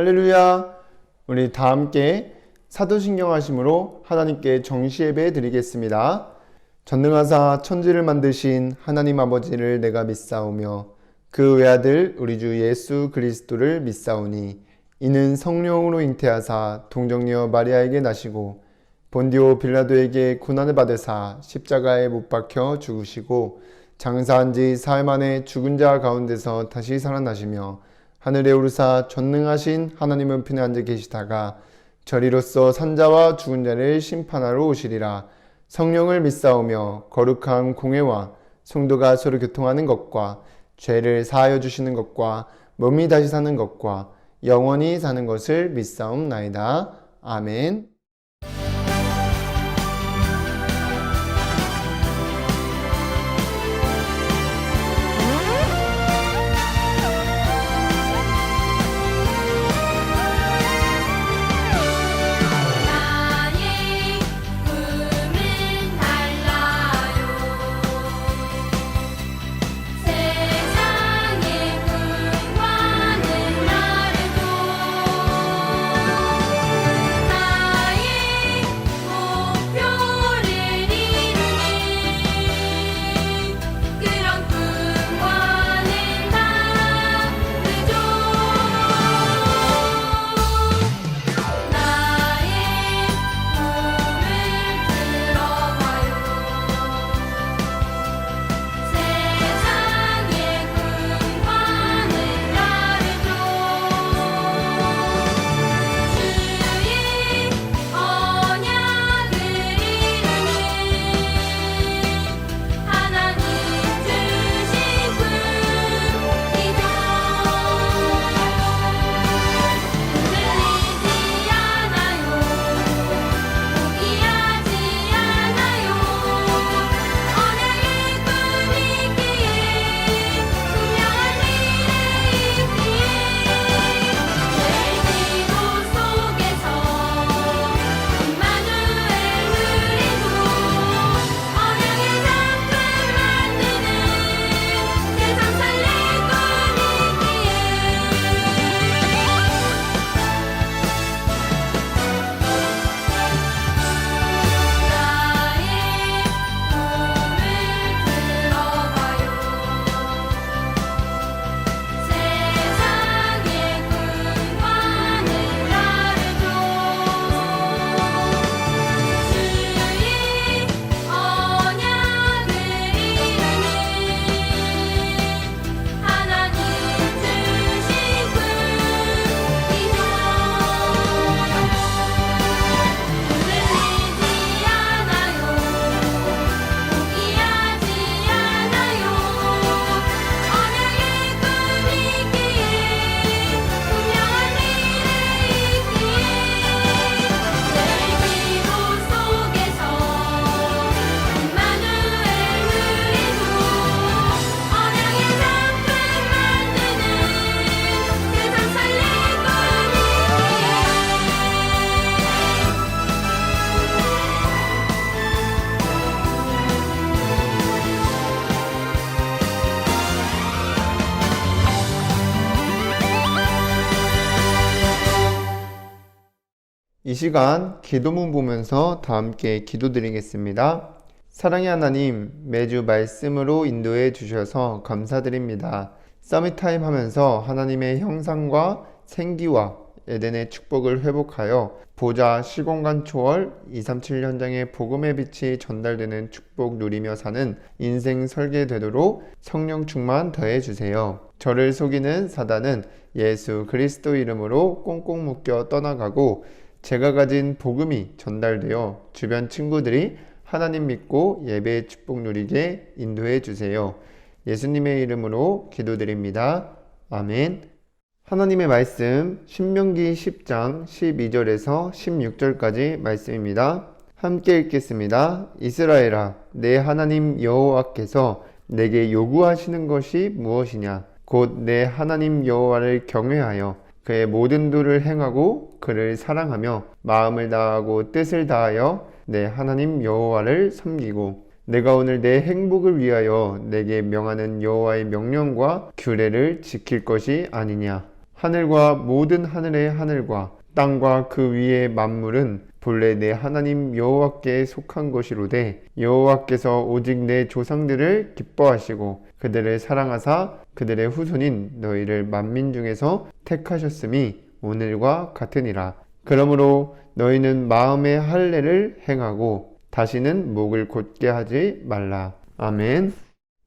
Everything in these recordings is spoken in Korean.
할렐루야! 우리 다 함께 사도신경 하심으로 하나님께 정시예배 드리겠습니다. 전능하사 천지를 만드신 하나님 아버지를 내가 믿사오며 그 외아들 우리 주 예수 그리스도를 믿사오니 이는 성령으로 잉태하사 동정녀 마리아에게 나시고 본디오 빌라도에게 고난을 받으사 십자가에 못 박혀 죽으시고 장사한 지 사흘 만에 죽은 자 가운데서 다시 살아나시며 하늘에 오르사 전능하신 하나님은 편에 앉아 계시다가 저리로서 산자와 죽은 자를 심판하러 오시리라. 성령을 믿사오며 거룩한 공회와 성도가 서로 교통하는 것과 죄를 사하여 주시는 것과 몸이 다시 사는 것과 영원히 사는 것을 믿사옵나이다. 아멘. 이 시간 기도문 보면서 다 함께 기도드리겠습니다. 사랑의 하나님, 매주 말씀으로 인도해 주셔서 감사드립니다. 서밋타임 하면서 하나님의 형상과 생기와 에덴의 축복을 회복하여 보좌 시공간 초월 237 현장의 복음의 빛이 전달되는 축복 누리며 사는 인생 설계되도록 성령 충만 더해 주세요. 저를 속이는 사단은 예수 그리스도 이름으로 꽁꽁 묶여 떠나가고 제가 가진 복음이 전달되어 주변 친구들이 하나님 믿고 예배의 축복 누리게 인도해 주세요. 예수님의 이름으로 기도드립니다. 아멘. 하나님의 말씀 신명기 10장 12절에서 16절까지 말씀입니다. 함께 읽겠습니다. 이스라엘아, 내 하나님 여호와께서 내게 요구하시는 것이 무엇이냐? 곧 내 하나님 여호와를 경외하여 그의 모든 도를 행하고 그를 사랑하며 마음을 다하고 뜻을 다하여 내 하나님 여호와를 섬기고 내가 오늘 내 행복을 위하여 내게 명하는 여호와의 명령과 규례를 지킬 것이 아니냐. 하늘과 모든 하늘의 하늘과 땅과 그 위의 만물은 본래 내 하나님 여호와께 속한 것이로되 여호와께서 오직 내 조상들을 기뻐하시고 그들을 사랑하사 그들의 후손인 너희를 만민 중에서 택하셨음이 오늘과 같으니라. 그러므로 너희는 마음의 할례를 행하고 다시는 목을 곧게 하지 말라. 아멘.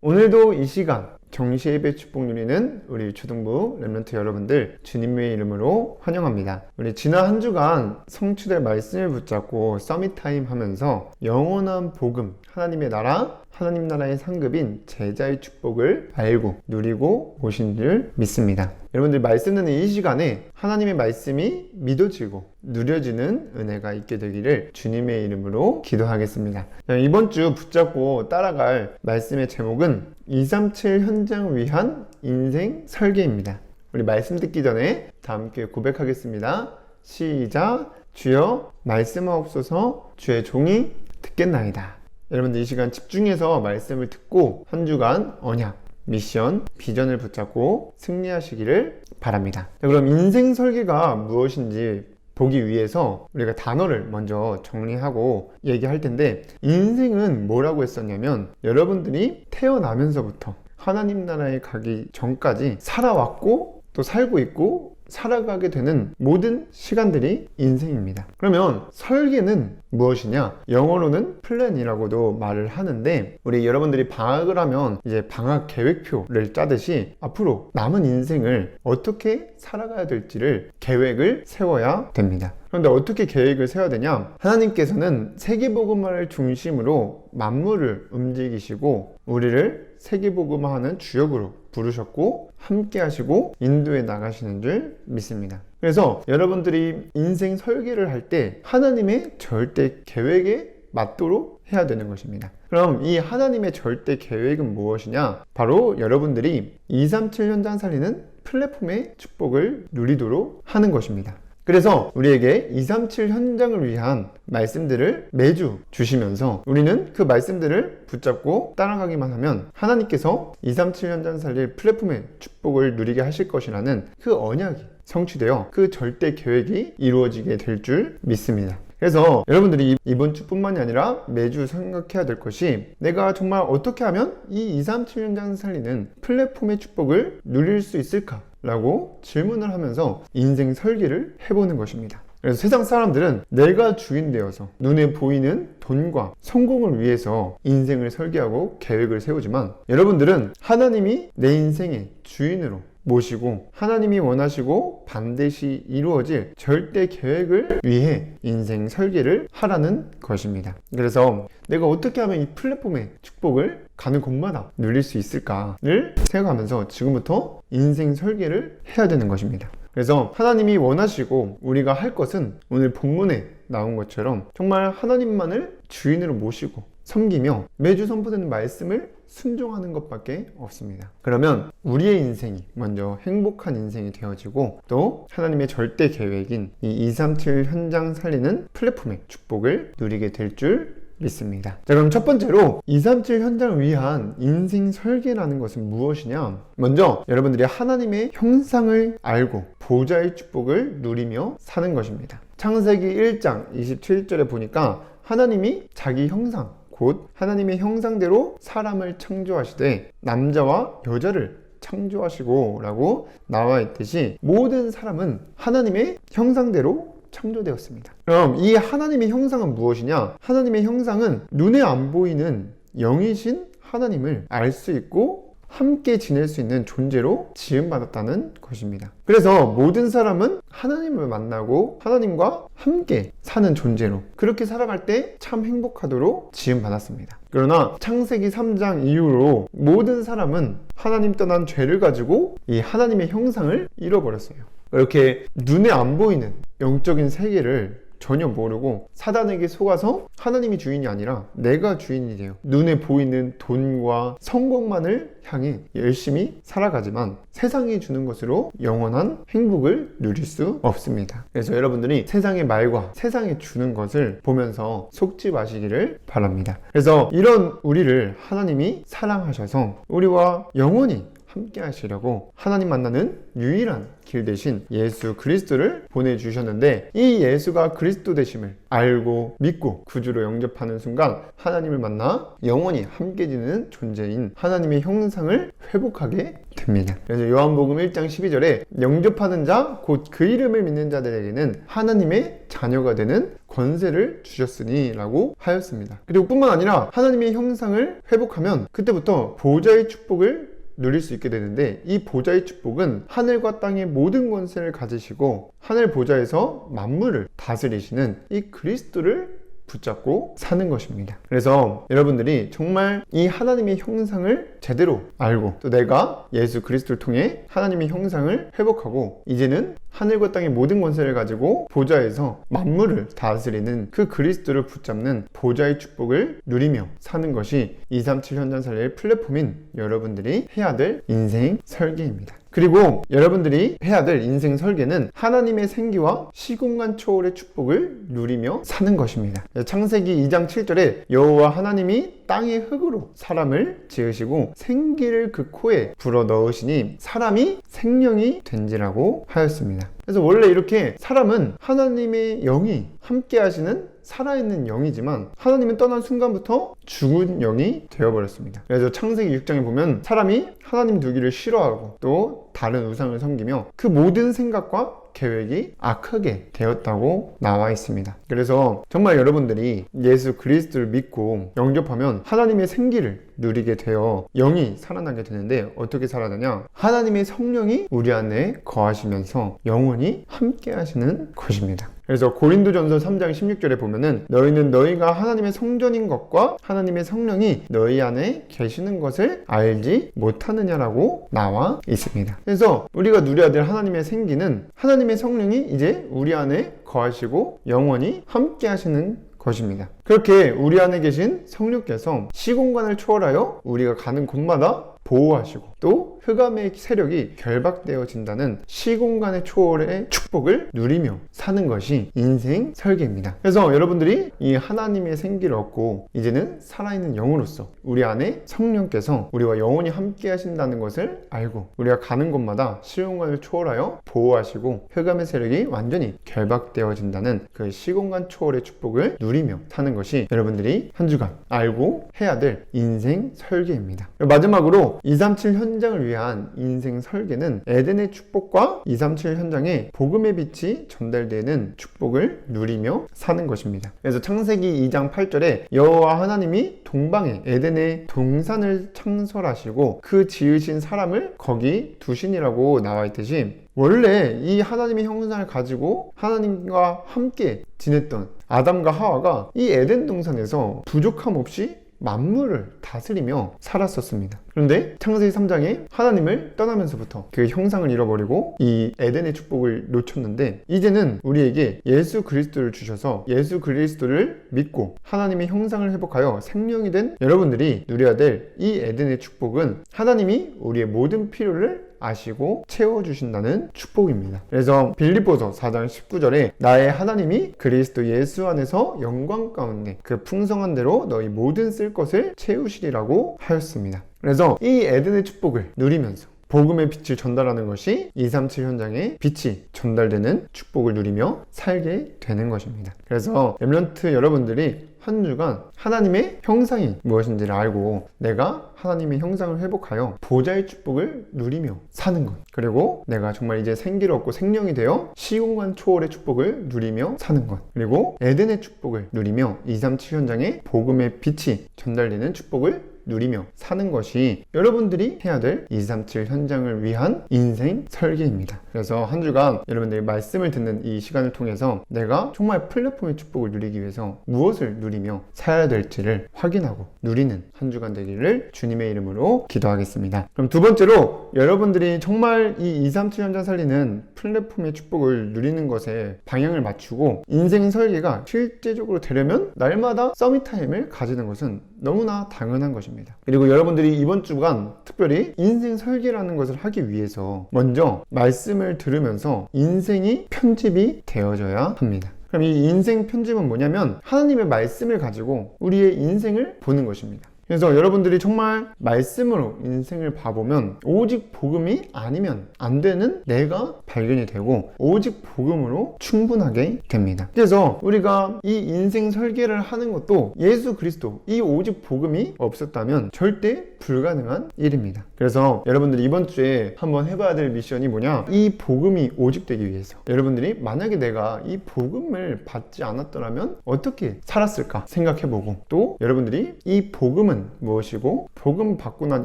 오늘도 이 시간 정시예배 축복 누리는 우리 초등부 렘넌트 여러분들 주님의 이름으로 환영합니다. 우리 지난 한 주간 성취될 말씀을 붙잡고 서밋타임 하면서 영원한 복음, 하나님의 나라, 하나님 나라의 상급인 제자의 축복을 알고 누리고 오신 줄 믿습니다. 여러분들 말씀 듣는 이 시간에 하나님의 말씀이 믿어지고 누려지는 은혜가 있게 되기를 주님의 이름으로 기도하겠습니다. 이번 주 붙잡고 따라갈 말씀의 제목은 237 현장 위한 인생 설계입니다. 우리 말씀 듣기 전에 다 함께 고백하겠습니다. 시작. 주여 말씀하옵소서. 주의 종이 듣겠나이다. 여러분들 이 시간 집중해서 말씀을 듣고 한 주간 언약, 미션, 비전을 붙잡고 승리하시기를 바랍니다. 자, 그럼 인생 설계가 무엇인지 보기 위해서 우리가 단어를 먼저 정리하고 얘기할 텐데, 인생은 뭐라고 했었냐면 여러분들이 태어나면서부터 하나님 나라에 가기 전까지 살아왔고 또 살고 있고 살아가게 되는 모든 시간들이 인생입니다. 그러면 설계는 무엇이냐? 영어로는 플랜이라고도 말을 하는데, 우리 여러분들이 방학을 하면 이제 방학 계획표를 짜듯이 앞으로 남은 인생을 어떻게 살아가야 될지를 계획을 세워야 됩니다. 그런데 어떻게 계획을 세워야 되냐? 하나님께서는 세계복음화를 중심으로 만물을 움직이시고 우리를 세계복음화하는 주역으로 부르셨고 함께 하시고 인도해 나가시는 줄 믿습니다. 그래서 여러분들이 인생 설계를 할 때 하나님의 절대 계획에 맞도록 해야 되는 것입니다. 그럼 이 하나님의 절대 계획은 무엇이냐? 바로 여러분들이 237 현장 살리는 플랫폼의 축복을 누리도록 하는 것입니다. 그래서 우리에게 237 현장을 위한 말씀들을 매주 주시면서 우리는 그 말씀들을 붙잡고 따라가기만 하면 하나님께서 237 현장 살릴 플랫폼의 축복을 누리게 하실 것이라는 그 언약이 성취되어 그 절대 계획이 이루어지게 될 줄 믿습니다. 그래서 여러분들이 이번 주뿐만이 아니라 매주 생각해야 될 것이, 내가 정말 어떻게 하면 이 237 현장 살리는 플랫폼의 축복을 누릴 수 있을까? 라고 질문을 하면서 인생 설계를 해보는 것입니다. 그래서 세상 사람들은 내가 주인 되어서 눈에 보이는 돈과 성공을 위해서 인생을 설계하고 계획을 세우지만, 여러분들은 하나님이 내 인생의 주인으로 모시고 하나님이 원하시고 반드시 이루어질 절대 계획을 위해 인생 설계를 하라는 것입니다. 그래서 내가 어떻게 하면 이 플랫폼의 축복을 가는 곳마다 누릴 수 있을까를 생각하면서 지금부터 인생 설계를 해야 되는 것입니다. 그래서 하나님이 원하시고 우리가 할 것은 오늘 본문에 나온 것처럼 정말 하나님만을 주인으로 모시고 섬기며 매주 선포되는 말씀을 순종하는 것밖에 없습니다. 그러면 우리의 인생이 먼저 행복한 인생이 되어지고 또 하나님의 절대 계획인 이 237 현장 살리는 플랫폼의 축복을 누리게 될 줄 믿습니다. 자, 그럼 첫 번째로 237 현장을 위한 인생 설계라는 것은 무엇이냐? 먼저 여러분들이 하나님의 형상을 알고 보좌의 축복을 누리며 사는 것입니다. 창세기 1장 27절에 보니까 하나님이 자기 형상, 곧 하나님의 형상대로 사람을 창조하시되 남자와 여자를 창조하시고 라고 나와 있듯이 모든 사람은 하나님의 형상대로 창조되었습니다. 그럼 이 하나님의 형상은 무엇이냐? 하나님의 형상은 눈에 안 보이는 영이신 하나님을 알 수 있고 함께 지낼 수 있는 존재로 지음받았다는 것입니다. 그래서 모든 사람은 하나님을 만나고 하나님과 함께 사는 존재로 그렇게 살아갈 때 참 행복하도록 지음받았습니다. 그러나 창세기 3장 이후로 모든 사람은 하나님 떠난 죄를 가지고 이 하나님의 형상을 잃어버렸어요. 이렇게 눈에 안 보이는 영적인 세계를 전혀 모르고 사단에게 속아서 하나님이 주인이 아니라 내가 주인이 돼요. 눈에 보이는 돈과 성공만을 향해 열심히 살아가지만 세상이 주는 것으로 영원한 행복을 누릴 수 없습니다. 그래서 여러분들이 세상의 말과 세상이 주는 것을 보면서 속지 마시기를 바랍니다. 그래서 이런 우리를 하나님이 사랑하셔서 우리와 영원히 함께 하시려고 하나님 만나는 유일한 길 대신 예수 그리스도를 보내주셨는데, 이 예수가 그리스도 되심을 알고 믿고 구주로 영접하는 순간 하나님을 만나 영원히 함께 지내는 존재인 하나님의 형상을 회복하게 됩니다. 그래서 요한복음 1장 12절에 영접하는 자 곧 그 이름을 믿는 자들에게는 하나님의 자녀가 되는 권세를 주셨으니 라고 하였습니다. 그리고 뿐만 아니라 하나님의 형상을 회복하면 그때부터 보좌의 축복을 누릴 수 있게 되는데, 이 보좌의 축복은 하늘과 땅의 모든 권세를 가지시고 하늘 보좌에서 만물을 다스리시는 이 그리스도를 붙잡고 사는 것입니다. 그래서 여러분들이 정말 이 하나님의 형상을 제대로 알고, 또 내가 예수 그리스도를 통해 하나님의 형상을 회복하고 이제는 하늘과 땅의 모든 권세를 가지고 보좌에서 만물을 다스리는 그 그리스도를 붙잡는 보좌의 축복을 누리며 사는 것이 237 현장 살리의 플랫폼인 여러분들이 해야 될 인생 설계입니다. 그리고 여러분들이 해야 될 인생 설계는 하나님의 생기와 시공간 초월의 축복을 누리며 사는 것입니다. 창세기 2장 7절에 여호와 하나님이 땅의 흙으로 사람을 지으시고 생기를 그 코에 불어 넣으시니 사람이 생명이 된지라고 하였습니다. 그래서 원래 이렇게 사람은 하나님의 영이 함께 하시는 살아있는 영이지만 하나님은 떠난 순간부터 죽은 영이 되어버렸습니다. 그래서 창세기 6장에 보면 사람이 하나님 두기를 싫어하고 또 다른 우상을 섬기며 그 모든 생각과 계획이 악하게 되었다고 나와 있습니다. 그래서 정말 여러분들이 예수 그리스도를 믿고 영접하면 하나님의 생기를 누리게 되어 영이 살아나게 되는데, 어떻게 살아나냐? 하나님의 성령이 우리 안에 거하시면서 영원히 함께 하시는 것입니다. 그래서 고린도전서 3장 16절에 보면은 너희는 너희가 하나님의 성전인 것과 하나님의 성령이 너희 안에 계시는 것을 알지 못하느냐라고 나와 있습니다. 그래서 우리가 누려야 될 하나님의 생기는 하나님의 성령이 이제 우리 안에 거하시고 영원히 함께 하시는 것입니다. 그렇게 우리 안에 계신 성령께서 시공간을 초월하여 우리가 가는 곳마다 보호하시고 또 흑암의 세력이 결박되어진다는 시공간의 초월의 축복을 누리며 사는 것이 인생 설계입니다. 그래서 여러분들이 이 하나님의 생기를 얻고 이제는 살아있는 영으로서 우리 안에 성령께서 우리와 영원히 함께 하신다는 것을 알고 우리가 가는 곳마다 시공간을 초월하여 보호하시고 흑암의 세력이 완전히 결박되어진다는 그 시공간 초월의 축복을 누리며 사는 것이 여러분들이 한 주간 알고 해야 될 인생 설계입니다. 마지막으로 237 현장을 위한 인생 설계는 에덴의 축복과 237 현장에 복음의 빛이 전달되는 축복을 누리며 사는 것입니다. 그래서 창세기 2장 8절에 여호와 하나님이 동방에 에덴의 동산을 창설하시고 그 지으신 사람을 거기 두시니라고 나와 있듯이, 원래 이 하나님의 형상을 가지고 하나님과 함께 지냈던 아담과 하와가 이 에덴 동산에서 부족함 없이 만물을 다스리며 살았었습니다. 그런데 창세기 3장에 하나님을 떠나면서부터 그 형상을 잃어버리고 이 에덴의 축복을 놓쳤는데, 이제는 우리에게 예수 그리스도를 주셔서 예수 그리스도를 믿고 하나님의 형상을 회복하여 생명이 된 여러분들이 누려야 될 이 에덴의 축복은 하나님이 우리의 모든 필요를 아시고 채워주신다는 축복입니다. 그래서 빌립보서 4장 19절에 나의 하나님이 그리스도 예수 안에서 영광 가운데 그 풍성한 대로 너희 모든 쓸 것을 채우시리라고 하였습니다. 그래서 이 에덴의 축복을 누리면서 복음의 빛을 전달하는 것이 237 현장에 빛이 전달되는 축복을 누리며 살게 되는 것입니다. 그래서 렘넌트 여러분들이 한 주간 하나님의 형상이 무엇인지를 알고 내가 하나님의 형상을 회복하여 보좌의 축복을 누리며 사는 것, 그리고 내가 정말 이제 생기를 얻고 생명이 되어 시공간 초월의 축복을 누리며 사는 것, 그리고 에덴의 축복을 누리며 237 현장에 복음의 빛이 전달되는 축복을 누리며 사는 것이 여러분들이 해야 될 237 현장을 위한 인생 설계입니다. 그래서 한 주간 여러분들이 말씀을 듣는 이 시간을 통해서 내가 정말 플랫폼의 축복을 누리기 위해서 무엇을 누리며 살아야 될지를 확인하고 누리는 한 주간 되기를 주님의 이름으로 기도하겠습니다. 그럼 두 번째로 여러분들이 정말 이 237 현장 살리는 플랫폼의 축복을 누리는 것에 방향을 맞추고 인생 설계가 실제적으로 되려면 날마다 서밋타임을 가지는 것은 너무나 당연한 것입니다. 그리고 여러분들이 이번 주간 특별히 인생 설계라는 것을 하기 위해서 먼저 말씀을 들으면서 인생이 편집이 되어져야 합니다. 그럼 이 인생 편집은 뭐냐면 하나님의 말씀을 가지고 우리의 인생을 보는 것입니다. 그래서 여러분들이 정말 말씀으로 인생을 봐보면 오직 복음이 아니면 안 되는 내가 발견이 되고 오직 복음으로 충분하게 됩니다. 그래서 우리가 이 인생 설계를 하는 것도 예수 그리스도, 이 오직 복음이 없었다면 절대 불가능한 일입니다. 그래서 여러분들이 이번 주에 한번 해봐야 될 미션이 뭐냐, 이 복음이 오직 되기 위해서 여러분들이 만약에 내가 이 복음을 받지 않았더라면 어떻게 살았을까 생각해보고, 또 여러분들이 이 복음은 무엇이고 복음 받고 난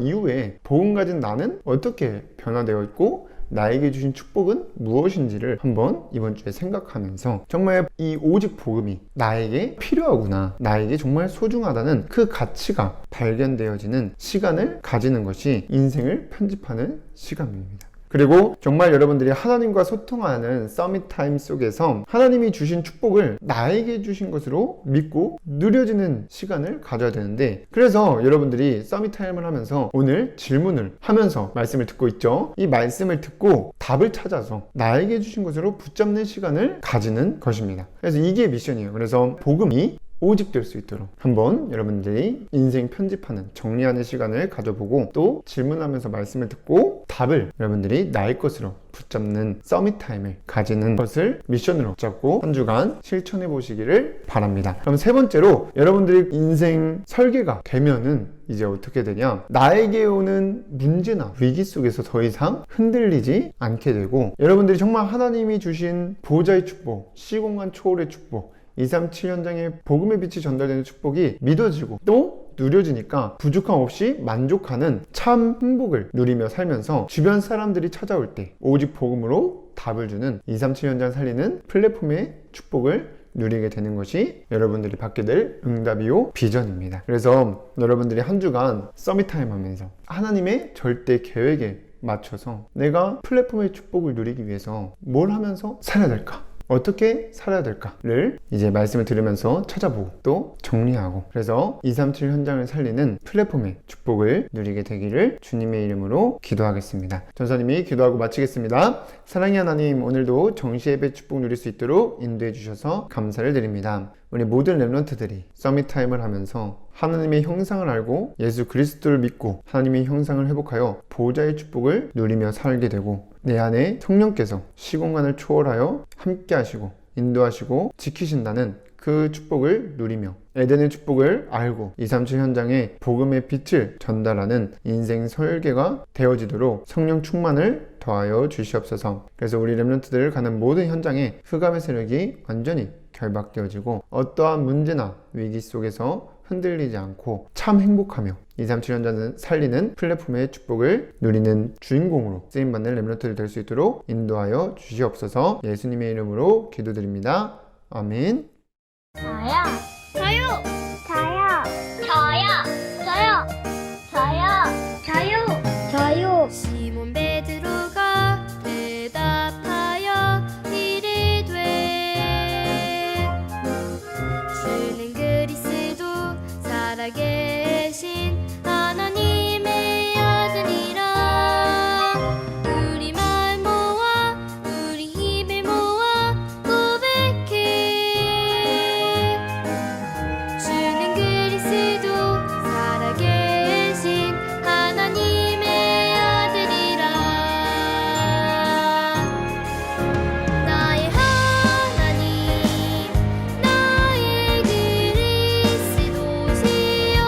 이후에 복음 가진 나는 어떻게 변화되어 있고 나에게 주신 축복은 무엇인지를 한번 이번 주에 생각하면서 정말 이 오직 복음이 나에게 필요하구나, 나에게 정말 소중하다는 그 가치가 발견되어지는 시간을 가지는 것이 인생을 편집하는 시간입니다. 그리고 정말 여러분들이 하나님과 소통하는 서밋 타임 속에서 하나님이 주신 축복을 나에게 주신 것으로 믿고 누려지는 시간을 가져야 되는데, 그래서 여러분들이 서밋 타임을 하면서 오늘 질문을 하면서 말씀을 듣고 있죠. 이 말씀을 듣고 답을 찾아서 나에게 주신 것으로 붙잡는 시간을 가지는 것입니다. 그래서 이게 미션이에요. 그래서 복음이 오직 될 수 있도록 한번 여러분들이 인생 편집하는, 정리하는 시간을 가져보고, 또 질문하면서 말씀을 듣고 답을 여러분들이 나의 것으로 붙잡는 서밋 타임을 가지는 것을 미션으로 잡고 한 주간 실천해 보시기를 바랍니다. 그럼 세 번째로, 여러분들이 인생 설계가 되면은 이제 어떻게 되냐, 나에게 오는 문제나 위기 속에서 더 이상 흔들리지 않게 되고, 여러분들이 정말 하나님이 주신 보호자의 축복, 시공간 초월의 축복, 237 현장에 복음의 빛이 전달되는 축복이 믿어지고 또 누려지니까 부족함 없이 만족하는 참 행복을 누리며 살면서 주변 사람들이 찾아올 때 오직 복음으로 답을 주는 237 현장 살리는 플랫폼의 축복을 누리게 되는 것이 여러분들이 받게 될 응답이요 비전입니다. 그래서 여러분들이 한 주간 서밋타임 하면서 하나님의 절대 계획에 맞춰서 내가 플랫폼의 축복을 누리기 위해서 뭘 하면서 살아야 될까? 어떻게 살아야 될까를 이제 말씀을 들으면서 찾아보고 또 정리하고, 그래서 237 현장을 살리는 플랫폼의 축복을 누리게 되기를 주님의 이름으로 기도하겠습니다. 전사님이 기도하고 마치겠습니다. 사랑의 하나님, 오늘도 정시예배 축복 누릴 수 있도록 인도해 주셔서 감사를 드립니다. 우리 모든 렘넌트들이 서밋 타임을 하면서 하나님의 형상을 알고 예수 그리스도를 믿고 하나님의 형상을 회복하여 보호자의 축복을 누리며 살게 되고, 내 안에 성령께서 시공간을 초월하여 함께 하시고 인도하시고 지키신다는 그 축복을 누리며 에덴의 축복을 알고 237 현장에 복음의 빛을 전달하는 인생 설계가 되어지도록 성령 충만을 더하여 주시옵소서. 그래서 우리 렘넌트들 가는 모든 현장에 흑암의 세력이 완전히 결박되어지고 어떠한 문제나 위기 속에서 흔들리지 않고 참 행복하며 237 현장을 살리는 플랫폼의 축복을 누리는 주인공으로 쓰임받는 렘넌트들 될 수 있도록 인도하여 주시옵소서. 예수님의 이름으로 기도드립니다. 아멘. 저요. 저요. 저요. 저요. 저요. 저요. 저요. 시몬 베드로가 대답하여 이르되 주는 그리스도 살아계신 하나님의 아들이라. 우리 말 모아 우리 힘을 모아 고백해 주는 그리스도 살아계신 하나님의 아들이라. 나의 하나님 나의 그리스도시여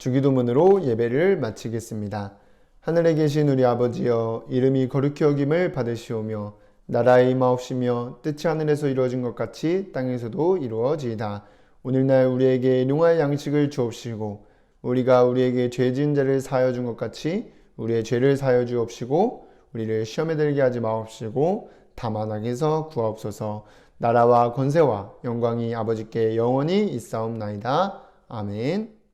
주기도문으로 예배를 마치겠습니다. 하늘에 계신 우리 아버지여, 이름이 거룩히 여김을 받으시오며 나라의 임하옵시며 뜻이 하늘에서 이루어진 것 같이 땅에서도 이루어지이다. 오늘날 우리에게 일용할 양식을 주옵시고 우리가 우리에게 죄 지은 자를 사하여 준 것 같이 우리의 죄를 사하여 주옵시고 우리를 시험에 들게 하지 마옵시고 다만 악에서 구하옵소서. 나라와 권세와 영광이 아버지께 영원히 있사옵나이다. 아멘.